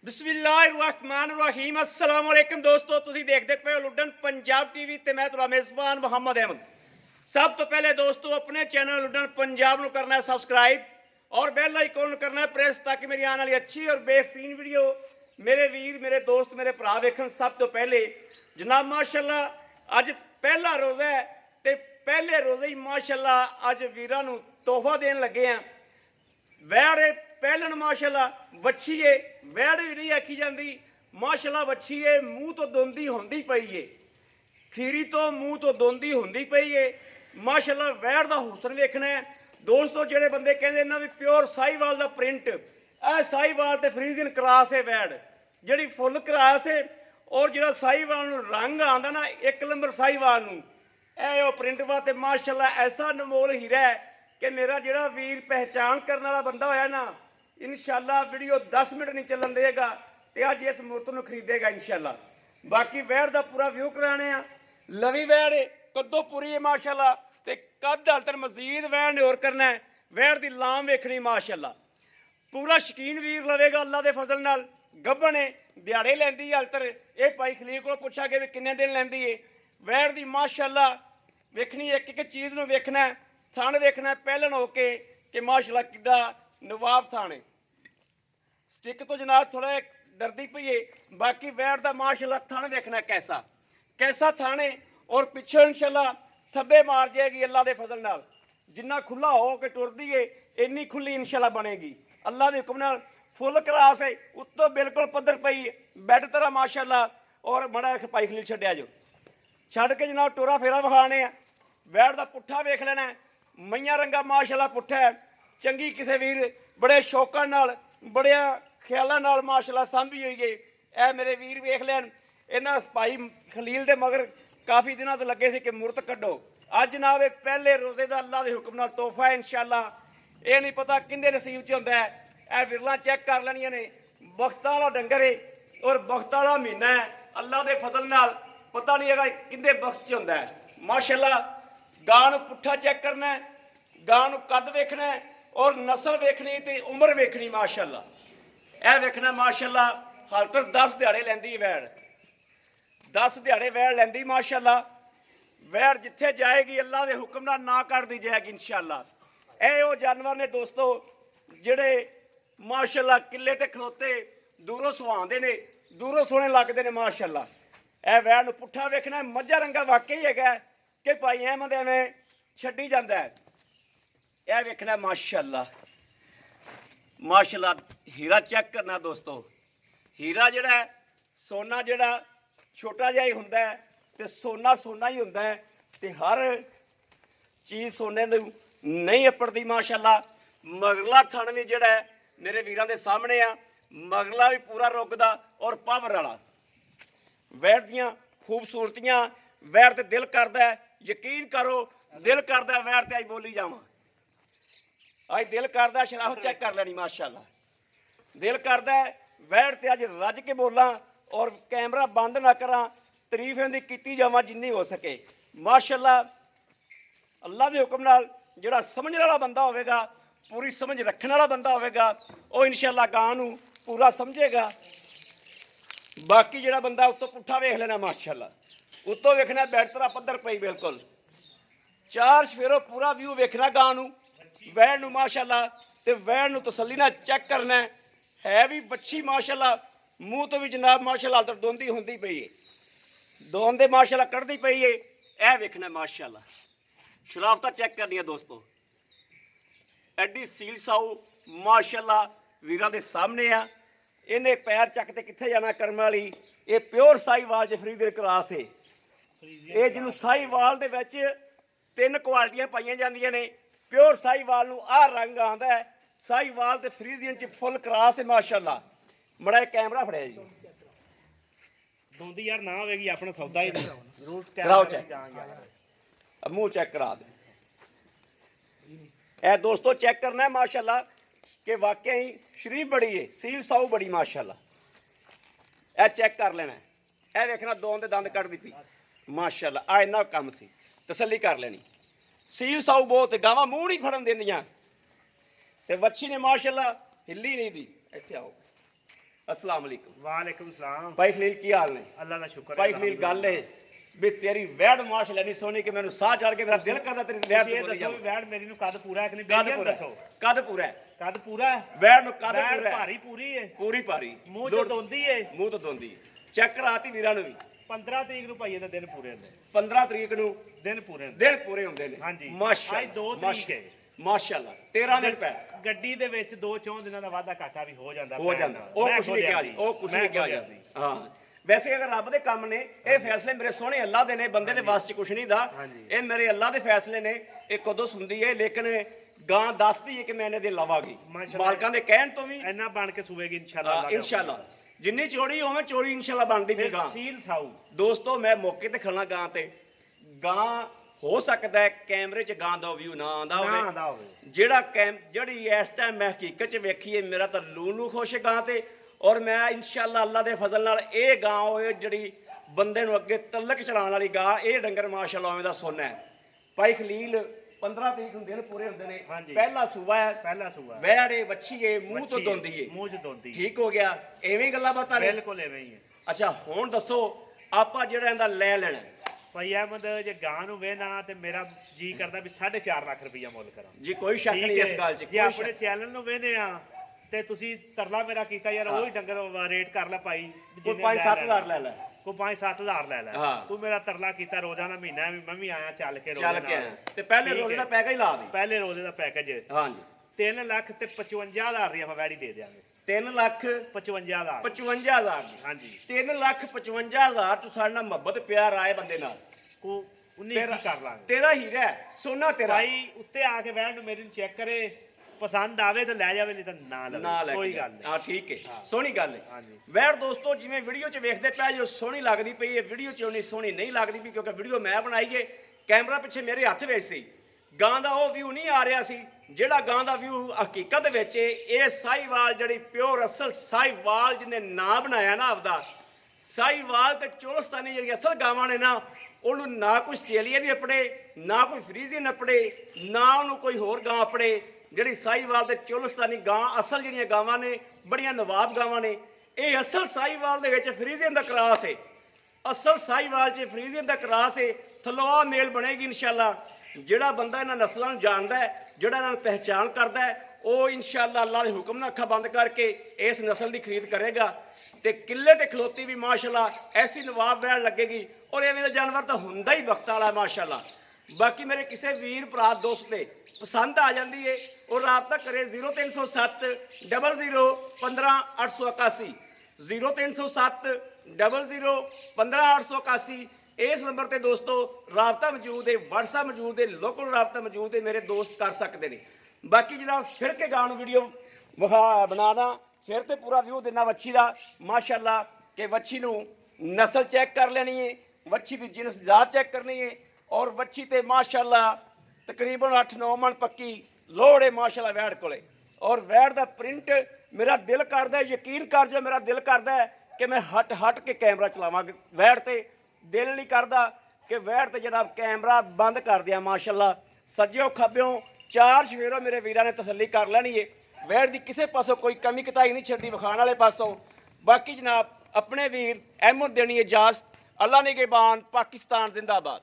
बिस्मिल्लाहिर्रहमानिर्रहीम अस्सलाम वालेकुम दोस्तों, तुसी देखते पे हो लुडन पंजाब टीवी ते मैं तुहाडा मेज़बान मुहम्मद अहमद। सब तो पहले दोस्तों अपने चैनल लुडन पंजाब नूं करना है सब्सक्राइब और बेल आइकन करना है प्रेस ताकि मेरी आने वाली अच्छी और बेहतरीन वीडियो मेरे वीर मेरे दोस्त मेरे भरा वेखन। सब तो पहले जनाब माशाअल्लाह अज पहला रोज़ा है ते पहले रोज़े ही माशाअल्लाह अज वीरां नूं तोहफा देन लगे हैं। वैड़ पहलन माशाअल्लाह वच्छी है, वैड़ भी नहीं आखी जाती माशाअल्लाह वच्छी है, मूँह तो दोंदी होंदी पई है, खीरी तो मूँह तो दोंदी होंदी पई है माशाअल्लाह। वैड़ का हुसन वेखना है दोस्तों। जेडे बंदे कहते ना भी प्योर साहीवाल का प्रिंट, यह साहीवाल तो फ्रीजियन क्रॉस है वैड़ जी फुल क्रॉस है। और जो साहीवाल रंग आता ना एक नंबर साहीवाल नूं प्रिंट वास्ते माशाअल्लाह ऐसा अनमोल हीरा है कि मेरा जोड़ा वीर पहचान करने वाला बंदा होया ना इंशाअल्लाह वीडियो 10 मिनट नहीं चलन देगा तो अज इस मूर्त को खरीदेगा इंशाअल्लाह। बाकी वैड़ का पूरा व्यू कराने लवी वैड़ कदों पूरी है माशाअल्लाह ते कद हल मजीद वैड़ ने होर करना है। वैड़ की लाम वेखनी माशाअल्लाह पूरा शकीन वीर लवेगा अल्लाह के फजल नाल। गब्बन है दिहाड़े लैंदी हलतर ये भाई खलील को पूछा कि किन्ने दिन लैंदी है। वैड़ की माशाअल्लाह वेखनी एक एक चीज़ में वेखना है, थान वेखना पहलन होके कि माशाअल्लाह किड्डा नवाब थान है। स्टिक तो जनाब थोड़ा डरदी पई है। बाकी वैड़ का माशाअल्लाह थान वेखना कैसा कैसा थान है और पिछे इंशाअल्लाह थब्बे मार जाएगी अल्लाह के फजल नाल। जिन्ना खुला हो के टुरदी है इन्नी खुली इंशाअल्लाह बनेगी अल्लाह के हुक्म नाल। फुल क्रास है उत्तों बिल्कुल पद्धर पई है बैड तरह माशाअल्लाह। और बड़ा भाई खलील छड्डिया जो छड़ के जनाब टोरा फेरा विखाने वैड़ का पुट्ठा वेख लेना है। मईयां रंगा माशाअल्लाह पुट्ठा है चंगी किसी वीर बड़े शौकों नाल बड़े ख्यालों नाल माशाअल्लाह सांभी हुई है। ए मेरे वीर वेख लैन इन्हां भाई खलील दे मगर काफ़ी दिनों तो लगे से कि मूर्त कड्डो। अज जनाब पहले रोज़े का अल्लाह के हुक्म नाल तोहफा है इंशाअल्लाह। ये नहीं पता किंदे नसीब च हुंदा है। यह विरला चैक कर लैनियां ने बख्तां वाला डंगर है और बख्तां वाला महीना है अल्लाह के फजल नाल पता नहीं है किंदे बख्त च हुंदा है माशाअल्लाह। गां नूं पुट्ठा चैक करना है, गां नूं कद वेखना है और नस्ल वेखनी ते उम्र वेखनी माशाअल्लाह। यह वेखना माशाअल्लाह हाल तक 10 दिहाड़े लैंदी वैड़ 10 दिहाड़े वैड़ लैंदी माशाअल्लाह। वैड़ जिथे जाएगी अल्लाह के हुक्म नाल ना कर दी जाएगी इंशाअल्लाह। ये वो जानवर ने दोस्तों जेड़े माशाअल्लाह किले ते खलोते दूरों सुहांदे ने दूरों सोहने लगते हैं माशाअल्लाह। यह वैड़ नूं पुट्ठा वेखना मझा रंगा वाकई है कि भाई अहमद एवें छड्डी जाता है। यह वेखना माशाअल्लाह माशाअल्लाह। हीरा चेक करना दोस्तों। हीरा जिहड़ा है सोना जिहड़ा छोटा जिहा ही हुंदा है ते सोना सोना ही हुंदा है ते हर चीज़ सोने नूं नहीं अपड़दी माशाअल्लाह। मगरला थण भी जिहड़ा है मेरे वीरां दे सामने आ, मगरला भी पूरा रुकदा और पावर वाला। वैड़ दियां खूबसूरतियां वैड़ ते दिल करदा है यकीन करो दिल करदा वैड़ ते अज बोली जावां अज दिल करदा शराफत चेक कर लैनी माशाअल्लाह। दिल करदा वैड़ ते अज रज के बोलां और कैमरा बंद ना करा तारीफ इहदी कीती जावां जिन्नी हो सके माशाअल्लाह। अल्लाह के हुक्म नाल जिहड़ा समझने वाला बंदा होवेगा पूरी समझ रखने वाला बंदा होवेगा वो इंशाअल्लाह गां नूं पूरा समझेगा। बाकी जिहड़ा बंदा उत्तों पुट्ठा वेख लेना माशाअल्लाह उत्तों वेखना बैठ तरह पद्धर पई बिल्कुल चार सफेरों पूरा व्यू वेखना गां नूं वैड़ नूं माशाअल्लाह। ते वैड़ नूं तसल्ली नाल चेक करना है भी बच्ची माशाअल्लाह मूँह तो भी जनाब माशाअल्लाह अंदर दोंदी होंदी पई है दोंद दे माशाअल्लाह कढ़दी पई है। यह वेखना माशाअल्लाह शराफतां चेक करनी दोस्तों। एडी सील साऊ माशाअल्लाह वीरां दे सामने आ। इन्हें पैर चक के कित्थे जाना कर्म वाली ये प्योर साहीवाल च फ्रीजियन क्रॉस है। ये जिन्हों साहीवाल दे विच 3 क्वालिटियां पाईयां जांदियां ने। प्योर साहीवाल नूं आ रंग आंदा है साहीवाल ते फ्रीजियन च फुल क्रॉस है माशाअल्लाह। बड़ा कैमरा फड़िया जी दोंदी यार ना होगी अपना सौदा ही जरूर कराओ चेक मुँह चेक करा दे। ए दोस्तों चेक करना है माशाअल्लाह कि वाकई शरीफ बड़ी है सील साऊ बड़ी माशाअल्लाह। ए चेक कर लेना ए देखना दोन दे दंद कट दी माशाअल्लाह। आ इन्ना कम सी तसल्ली कर लेनी सील साऊ बहुत गावां मूँह नहीं फड़न देंदियां ते वच्छी ने माशाअल्लाह हिली नहीं दी। इत्थे आओ अस्सलाम वालेकुम। ਵਾਲੇਕੁਮ ਸਲਾਮ। भाई खलील की हाल ने? ਅੱਲਾ ਦਾ ਸ਼ੁਕਰ भाई खलील गल है भी तेरी वैड़ माशाल्लाह नहीं सोनी कि मैंने साह चढ़ के मेरा दिल करदा तेरी वैड़ ਤੁਸੀਂ ते ਇਹ बोली ਦੱਸੋ ਵੀ जावां। ਵੈੜ ਮੇਰੀ ਨੂੰ ਕੱਦ ਪੂਰਾ ਹੈ ਕਿ ਨਹੀਂ? कद ਬੇਲੀਅਨ पूरा ਦੱਸੋ। कद पूरा है ਕੱਦ ਪੂਰਾ ਹੈ? वैड़ नु कद ਵੈੜ पूरा है ਭਾਰੀ ਪੂਰੀ ਹੈ, पूरी भारी ਮੂੰਹ ਚ ਦੋਂਦੀ ਹੈ। मुंह तो दोंदी चेक कराती वीरां नु भी 15 ਤਰੀਕ ਨੂੰ ਭਾਈ ਦਾ ਦਿਨ ਪੂਰੇ ਹੁੰਦੇ। 15 ਤਰੀਕ ਨੂੰ ਦਿਨ ਪੂਰੇ ਹੁੰਦੇ। ਦਿਨ ਪੂਰੇ ਹੁੰਦੇ ਨੇ। ਹਾਂਜੀ। ਮਾਸ਼ਾਅੱਲਾ ਅੱਜ 2 ਤਰੀਕ ਹੈ। ਮਾਸ਼ਾਅੱਲਾ 13 ਦਿਨ ਪੈ ਗੱਡੀ ਦੇ ਵਿੱਚ 2-4 ਦਿਨਾਂ ਦਾ ਵਾਧਾ ਘਾਟਾ ਵੀ ਹੋ ਜਾਂਦਾ। ਹੋ ਜਾਂਦਾ। ਉਹ ਕੁਛ ਨਹੀਂ ਕਿਹਾ ਜੀ, ਉਹ ਕੁਛ ਨਹੀਂ ਕਿਹਾ ਜੀ। ਹਾਂ ਵੈਸੇ ਅਗਰ ਰੱਬ ਦੇ ਕੰਮ ਨੇ ਇਹ ਫੈਸਲੇ ਮੇਰੇ ਸੋਹਣੇ ਅੱਲਾ ਦੇ ਨੇ, ਬੰਦੇ ਦੇ ਵਾਸ ਚ ਕੁਛ ਨਹੀਂ ਦਾ। ਇਹ ਮੇਰੇ ਅੱਲਾ ਦੇ ਫੈਸਲੇ ਨੇ। ਇਹ ਕਦੋਂ ਸੁਣਦੀ ਹੈ ਲੇਕਿਨ ਗਾਂ ਦੱਸਦੀ ਹੈ ਕਿ ਮੈਂ ਇਹਨੇ ਦੇ ਲਾਵਾਂਗੀ ਮਾਲਕਾਂ ਦੇ ਕਹਿਣ ਤੋਂ ਵੀ ਇੰਨਾ ਬਣ ਕੇ ਸੂਵੇਗੀ ਇਨਸ਼ਾਅੱਲਾ। ਇਨਸ਼ਾਅੱਲਾ ਜਿੰਨੀ ਚੋੜੀ ਹੋਵੇ ਚੋੜੀ ਇਨਸ਼ਾਅੱਲਾ ਬਣਦੀ ਵੀ ਗਾਂ। ਸੀਲ ਸਾਊ ਦੋਸਤੋ ਮੈਂ ਮੌਕੇ ਤੇ ਖੜਨਾ ਗਾਂ ਤੇ। ਗਾਂ ਹੋ ਸਕਦਾ ਹੈ ਕੈਮਰੇ 'ਚ ਗਾਂ ਦਾ ਵਿਊ ਨਾ ਆਉਂਦਾ ਹੋਵੇ, ਜਿਹੜਾ ਜਿਹੜੀ ਇਸ ਟਾਈਮ ਮੈਂ ਹਕੀਕਤ 'ਚ ਵੇਖੀਏ ਮੇਰਾ ਤਾਂ ਲੂ ਖੁਸ਼ ਗਾਂ ਤੇ। ਔਰ ਮੈਂ ਇਨਸ਼ਾਅੱਲਾ ਅੱਲਾ ਦੇ ਫਜ਼ਲ ਨਾਲ ਇਹ ਗਾਂ ਹੋਏ ਜਿਹੜੀ ਬੰਦੇ ਨੂੰ ਅੱਗੇ ਤਲਕ ਚਲਾਉਣ ਵਾਲੀ ਗਾਂ। ਇਹ ਡੰਗਰ ਮਾਸ਼ਾਅੱਲਾ ਉਵੇਂ ਦਾ ਸੋਨਾ ਹੈ। ਭਾਈ ਖਲੀਲ 15 ਤਰੀਕ ਨੂੰ ਦਿਨ ਪੂਰੇ ਹੁੰਦੇ ਨੇ। ਪਹਿਲਾ ਸੂਆ ਹੈ, ਪਹਿਲਾ ਸੂਆ ਵੈੜੇ ਵੱਛੀਏ ਮੂੰਹ ਤੋਂ ਦੋਂਦੀ ਏ, ਮੂੰਹ ਚ ਦੋਂਦੀ। ਠੀਕ ਹੋ ਗਿਆ। ਐਵੇਂ ਗੱਲਾਂ ਬਾਤਾਂ ਨੇ? ਬਿਲਕੁਲ ਐਵੇਂ ਹੀ ਹੈ। ਅੱਛਾ ਹੁਣ ਦੱਸੋ ਆਪਾਂ ਜਿਹੜਾ ਇਹਦਾ ਲੈ ਲੈਣਾ ਭਾਈ ਅਹਿਮਦ ਜੇ ਗਾਂ ਨੂੰ ਵੇਨਾ ਤੇ ਮੇਰਾ ਜੀ ਕਰਦਾ ਵੀ 4.5 ਲੱਖ ਰੁਪਈਆ ਮੁੱਲ ਕਰਾਂ ਜੀ। ਕੋਈ ਸ਼ੱਕ ਨਹੀਂ ਇਸ ਗੱਲ 'ਚ। ਜੇ ਆਪਣੇ ਚੈਨਲ ਨੂੰ ਵੇਨੇ ਆ ਤੇ ਤੁਸੀਂ ਤਰਲਾ ਮੇਰਾ ਕੀਤਾ ਯਾਰ ਉਹੀ ਡੰਗਰ ਰੇਟ ਕਰ ਲੈ ਭਾਈ। ਕੋਈ 5-7 ਲੈ ਲੈ, ਕੋਈ 5-7 ਲੈ ਲੈ। ਹਾਂ। ਤੂੰ ਮੇਰਾ ਤਰਲਾ ਕੀਤਾ ਰੋਜ਼ਾਨਾ ਮਹੀਨਾ ਵੀ ਮੈਂ ਵੀ ਆਇਆ ਚੱਲ ਕੇ ਚੱਲ ਕੇ ਆਇਆ ਤੇ ਪਹਿਲੇ ਰੋਜ਼ੇ ਦਾ ਪੈਕੇਜ ਲਾ ਦੇ। ਪਹਿਲੇ ਰੋਜ਼ੇ ਦਾ ਪੈਕੇਜ ਹਾਂਜੀ 3 ਲੱਖ ਤੇ 55,000 ਦੀ ਆਪਾਂ ਵੈੜੀ ਦੇ ਦਿਆਂਗੇ। 3,55,000 55,000 ਹਾਂਜੀ 3,55,000 ਤੂੰ ਸਾਡੇ ਨਾਲ ਮੁਹੱਬਤ ਪਿਆਰ ਆਏ ਬੰਦੇ ਨਾਲ ਕੋ 19 ਕਰ ਲਾਂਗੇ। ਤੇਰਾ ਹੀਰਾ ਹੈ, ਸੋਨਾ ਤੇਰਾ। ਭਾਈ ਉੱਤੇ ਆ ਕੇ ਵੈਣ ਨੂੰ ਮੇਰੀ ਨੂੰ ਚੈੱਕ ਕਰੇ, ਪਸੰਦ ਆਵੇ ਤਾਂ ਲੈ ਜਾਵੇ, ਨਹੀਂ ਤਾਂ ਨਾ ਲਵੇ। ਕੋਈ ਗੱਲ ਨਹੀਂ। ਹਾਂ ਠੀਕ ਹੈ, ਸੋਹਣੀ ਗੱਲ ਹੈ। ਹਾਂਜੀ ਵੈੜ ਦੋਸਤੋ ਜਿਵੇਂ ਵੀਡੀਓ 'ਚ ਵੇਖਦੇ ਪਏ ਜੋ ਸੋਹਣੀ ਲੱਗਦੀ ਪਈ ਹੈ, ਵੀਡੀਓ 'ਚ ਉਨੀ ਸੋਹਣੀ ਨਹੀਂ ਲੱਗਦੀ ਵੀ ਕਿਉਂਕਿ ਵੀਡੀਓ ਮੈਂ ਬਣਾਈ ਹੈ। ਕੈਮਰਾ ਪਿੱਛੇ ਮੇਰੇ ਹੱਥ ਵਿੱਚ ਸੀ। ਗਾਂ ਦਾ ਉਹ ਵਿਊ ਨਹੀਂ ਆ ਰਿਹਾ ਸੀ ਜਿਹੜਾ ਗਾਂ ਦਾ ਵਿਊ ਹਕੀਕਤ ਵਿੱਚ ਇਹ ਸਾਹੀਵਾਲ ਜਿਹੜੀ ਪਿਓਰ ਅਸਲ ਸਾਹੀਵਾਲ ਜਿਹਨੇ ਨਾਂ ਬਣਾਇਆ ਨਾ ਆਪਦਾ, ਸਾਹੀਵਾਲ ਤੇ ਚੋਲਸਤਾਨੀ ਜਿਹੜੀ ਅਸਲ ਗਾਵਾਂ ਨੇ ਨਾ ਉਹਨੂੰ ਨਾ ਕੋਈ ਆਸਟ੍ਰੇਲੀਆ ਦੀ ਆਪਣੇ, ਨਾ ਕੋਈ ਫਰੀਜ਼ੀਅਨ ਆਪਣੇ, ਨਾ ਉਹਨੂੰ ਕੋਈ ਹੋਰ ਗਾਂ ਆਪਣੇ। ਜਿਹੜੀ ਸਾਹੀਵਾਲ ਤੇ ਚੋਲਸਤਾਨੀ ਗਾਂ ਅਸਲ ਜਿਹੜੀਆਂ ਗਾਵਾਂ ਨੇ ਬੜੀਆਂ ਨਵਾਬ ਗਾਵਾਂ ਨੇ। ਇਹ ਅਸਲ ਸਾਹੀਵਾਲ ਦੇ ਵਿੱਚ ਫਰੀਜ਼ੀਅਨ ਦਾ ਕਰਾਸ ਹੈ। ਅਸਲ ਸਾਹੀਵਾਲ 'ਚ ਫਰੀਜ਼ੀਅਨ ਦਾ ਕਰਾਸ ਹੈ। ਥੱਲੋਂ ਆ ਮੇਲ ਬਣੇਗੀ ਇਨਸ਼ਾਅੱਲਾ। ਜਿਹੜਾ ਬੰਦਾ ਇਹਨਾਂ ਨਸਲਾਂ ਨੂੰ ਜਾਣਦਾ ਹੈ, ਜਿਹੜਾ ਇਹਨਾਂ ਨੂੰ ਪਹਿਚਾਣ ਕਰਦਾ ਹੈ, ਉਹ ਇਨਸ਼ਾਅੱਲਾ ਅੱਲਾ ਦੇ ਹੁਕਮ ਨਾਲ ਅੱਖਾਂ ਬੰਦ ਕਰਕੇ ਇਸ ਨਸਲ ਦੀ ਖਰੀਦ ਕਰੇਗਾ ਤੇ ਕਿੱਲੇ ਤੇ ਖਲੋਤੀ ਵੀ ਮਾਸ਼ਾਅੱਲਾ ਐਸੀ ਨਵਾਬ ਵੈਣ ਲੱਗੇਗੀ। ਔਰ ਐਵੇਂ ਦਾ ਜਾਨਵਰ ਤਾਂ ਹੁੰਦਾ ਹੀ ਵਕਤ ਵਾਲਾ ਮਾਸ਼ਾਅੱਲਾ। ਬਾਕੀ ਮੇਰੇ ਕਿਸੇ ਵੀਰ ਭਰਾ ਦੋਸਤ ਦੇ ਪਸੰਦ ਆ ਜਾਂਦੀ ਏ ਉਹ ਰਾਬਤਾ ਕਰੇ 0307 00 15 881 0307 00 15 881। ਇਸ ਨੰਬਰ ਤੇ ਦੋਸਤੋ ਰਾਬਤਾ ਮੌਜੂਦ ਹੈ, WhatsApp ਮੌਜੂਦ ਹੈ, ਲੋਕਲ ਰਾਬਤਾ ਮੌਜੂਦ ਹੈ। ਮੇਰੇ ਦੋਸਤ ਕਰ ਸਕਦੇ ਨੇ। ਬਾਕੀ ਜਿਹੜਾ ਫਿਰ ਕੇ ਗਾਂ ਨੂੰ ਵੀਡੀਓ ਬਣਾਦਾ ਫਿਰ ਤੇ ਪੂਰਾ ਵਿਊ ਦੇਣਾ ਵੱਛੀ ਦਾ ਮਾਸ਼ਾਅੱਲਾ ਕਿ ਵੱਛੀ ਨੂੰ ਨਸਲ ਚੈੱਕ ਕਰ ਲੈਣੀ ਹੈ, ਵੱਛੀ ਦੀ ਜਿਨਸ ਜਾਤ ਚੈੱਕ ਕਰਨੀ ਹੈ। ਔਰ ਵੱਛੀ ਤੇ ਮਾਸ਼ਾਅੱਲਾ ਤਕਰੀਬਨ 8-9 ਮਣ ਪੱਕੀ ਲੋੜ ਹੈ ਮਾਸ਼ਾਅੱਲਾ ਵੈੜ ਕੋਲੇ। ਔਰ ਵੈੜ ਦਾ ਪ੍ਰਿੰਟ ਮੇਰਾ ਦਿਲ ਕਰਦਾ, ਯਕੀਨ ਕਰ ਜੋ ਮੇਰਾ ਦਿਲ ਕਰਦਾ ਕਿ ਮੈਂ ਹਟ ਕੇ ਕੈਮਰਾ ਚਲਾਵਾਂ ਵੈੜ ਤੇ। ਦਿਲ ਨਹੀਂ ਕਰਦਾ ਕਿ ਵੈੜ ਤੇ ਜਨਾਬ ਕੈਮਰਾ ਬੰਦ ਕਰ ਦਿਆਂ। ਮਾਸ਼ਾਅੱਲਾ ਸੱਜਿਓ ਖੱਬਿਓ ਚਾਰ ਸ਼ਵੇਰੋਂ ਮੇਰੇ ਵੀਰਾਂ ਨੇ ਤਸੱਲੀ ਕਰ ਲੈਣੀ ਏ। ਵੈੜ ਦੀ ਕਿਸੇ ਪਾਸੋਂ ਕੋਈ ਕਮੀ ਕਤਾਈ ਨਹੀਂ ਛੱਡੀ ਵਿਖਾਣ ਵਾਲੇ ਪਾਸੋਂ। ਬਾਕੀ ਜਨਾਬ ਆਪਣੇ ਵੀਰ ਅਹਿਮਦ ਦੇਣੀ ਇਜਾਜ਼ਤ। ਅੱਲਾ ਨਿਗਹਿਬਾਨ, ਪਾਕਿਸਤਾਨ ਜ਼ਿੰਦਾਬਾਦ।